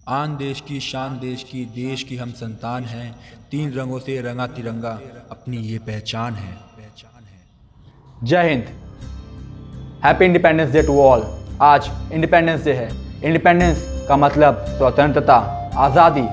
आन देश की शान देश की हम संतान हैं। 3 रंगों से रंगा तिरंगा अपनी ये पहचान है। Jai Hind. Happy independence day to all. आज इंडिपेंडेंस डे है। इंडिपेंडेंस का मतलब स्वतंत्रता, आज़ादी।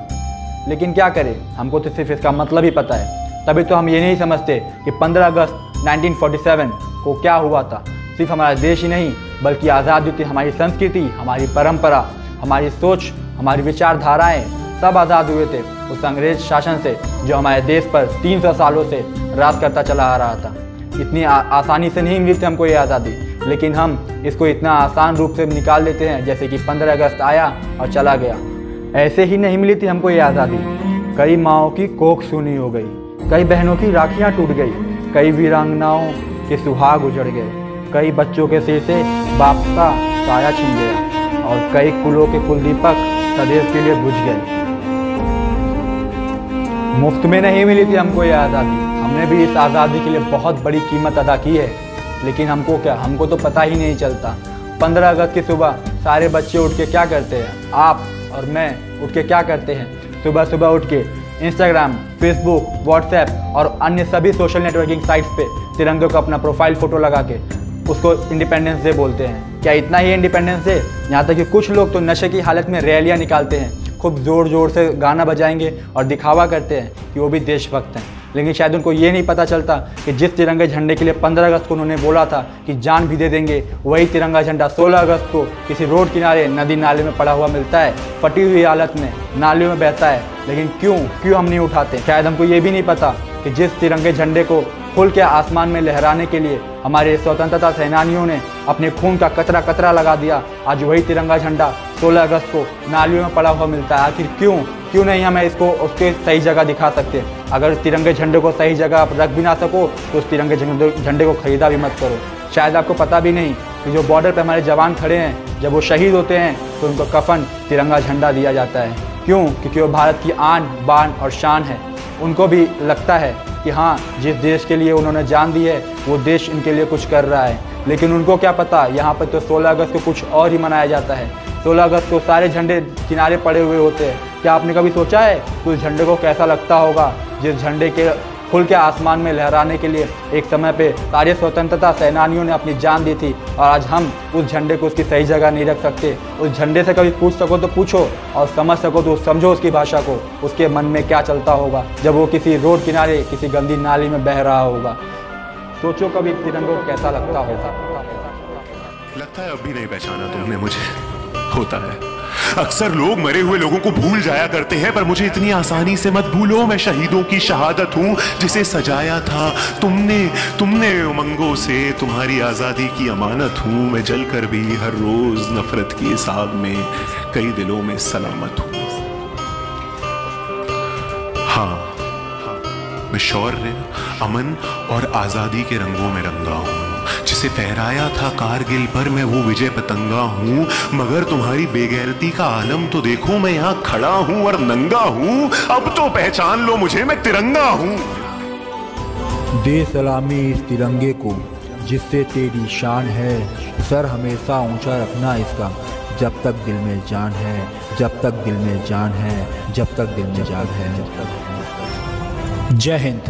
लेकिन क्या करें, हमको तो सिर्फ इसका मतलब ही पता है। तभी तो हम ये नहीं समझते कि 15 अगस्त 1947 को क्या हुआ था। सिर्फ हमारा देश ही नहीं बल्कि आज़ादी थी, हमारी संस्कृति, हमारी परंपरा, हमारी सोच, हमारी विचारधाराएं सब आज़ाद हुए थे उस अंग्रेज शासन से जो हमारे देश पर 300 सालों से राज करता चला आ रहा था। इतनी आसानी से नहीं मिली थी हमको ये आज़ादी, लेकिन हम इसको इतना आसान रूप से निकाल लेते हैं जैसे कि 15 अगस्त आया और चला गया। ऐसे ही नहीं मिली थी हमको ये आज़ादी। कई माँओं की कोख सूनी हो गई, कई बहनों की राखियाँ टूट गई, कई वीरांगनाओं के सुहाग उजड़ गए, कई बच्चों के सिर से बाप का साया छिन गया और कई कुलों के कुलदीपक सदैव के लिए बुझ गए। मुफ्त में नहीं मिली थी हमको ये आज़ादी। हमने भी इस आज़ादी के लिए बहुत बड़ी कीमत अदा की है, लेकिन हमको तो पता ही नहीं चलता। 15 अगस्त की सुबह सारे बच्चे उठ के क्या करते हैं, आप और मैं उठ के क्या करते हैं, सुबह सुबह उठ के इंस्टाग्राम, फेसबुक, व्हाट्सएप और अन्य सभी सोशल नेटवर्किंग साइट्स पे तिरंगे को अपना प्रोफाइल फ़ोटो लगा के उसको इंडिपेंडेंस डे बोलते हैं। क्या इतना ही इंडिपेंडेंस डे? यहाँ तक कि कुछ लोग तो नशे की हालत में रैलियाँ निकालते हैं, खूब ज़ोर ज़ोर से गाना बजाएंगे और दिखावा करते हैं कि वो भी देशभक्त हैं। लेकिन शायद उनको ये नहीं पता चलता कि जिस तिरंगे झंडे के लिए 15 अगस्त को उन्होंने बोला था कि जान भी दे देंगे, वही तिरंगा झंडा 16 अगस्त को किसी रोड किनारे नदी नाले में पड़ा हुआ मिलता है, फटी हुई हालत में नालियों में बहता है। लेकिन क्यों हम नहीं उठाते? शायद हमको ये भी नहीं पता कि जिस तिरंगे झंडे को खुल के आसमान में लहराने के लिए हमारे स्वतंत्रता सेनानियों ने अपने खून का कतरा कतरा लगा दिया, आज वही तिरंगा झंडा 16 अगस्त को नालियों में पड़ा हुआ मिलता है। आखिर क्यों नहीं हमें इसको उसके सही जगह दिखा सकते? अगर तिरंगे झंडे को सही जगह आप रख भी ना सको तो उस तिरंगे झंडे को खरीदा भी मत करो। शायद आपको पता भी नहीं कि जो बॉर्डर पर हमारे जवान खड़े हैं, जब वो शहीद होते हैं तो उनको कफन तिरंगा झंडा दिया जाता है। क्यों? क्योंकि वो भारत की आन बान और शान है। उनको भी लगता है कि हाँ, जिस देश के लिए उन्होंने जान दी है वो देश इनके लिए कुछ कर रहा है। लेकिन उनको क्या पता, यहाँ पर तो 16 अगस्त को कुछ और ही मनाया जाता है। 16 अगस्त को सारे झंडे किनारे पड़े हुए होते हैं। क्या आपने कभी सोचा है कि उस झंडे को कैसा लगता होगा जिस झंडे के खुल के आसमान में लहराने के लिए एक समय पे सारे स्वतंत्रता सेनानियों ने अपनी जान दी थी, और आज हम उस झंडे को उसकी सही जगह नहीं रख सकते। उस झंडे से कभी पूछ सको तो पूछो और समझ सको तो समझो उसकी भाषा को। उसके मन में क्या चलता होगा जब वो किसी रोड किनारे किसी गंदी नाली में बह रहा होगा। सोचो कभी तिरंगे को कैसा लगता होगा। लगता है अभी नहीं पहचाना तुमने मुझे। होता है, अक्सर लोग मरे हुए लोगों को भूल जाया करते हैं, पर मुझे इतनी आसानी से मत भूलो। मैं शहीदों की शहादत हूं जिसे सजाया था तुमने उमंगों से। तुम्हारी आजादी की अमानत हूं। मैं जलकर भी हर रोज नफरत की इस आग में कई दिलों में सलामत हूं। हाँ, मैं शौर्य, अमन और आजादी के रंगों में रंगा हूं। जिसे फहराया था कारगिल पर मैं वो विजय पतंगा हूं। मगर तुम्हारी बेगैरती का आलम तो देखो, मैं यहां खड़ा हूं और नंगा हूं। अब तो पहचान लो मुझे, मैं तिरंगा हूं। दे सलामी इस तिरंगे को जिससे तेरी शान है। सर हमेशा ऊंचा रखना इसका, जब तक दिल में जान है, जब तक दिल में जान है, जब तक दिल में जान है। जय हिंद।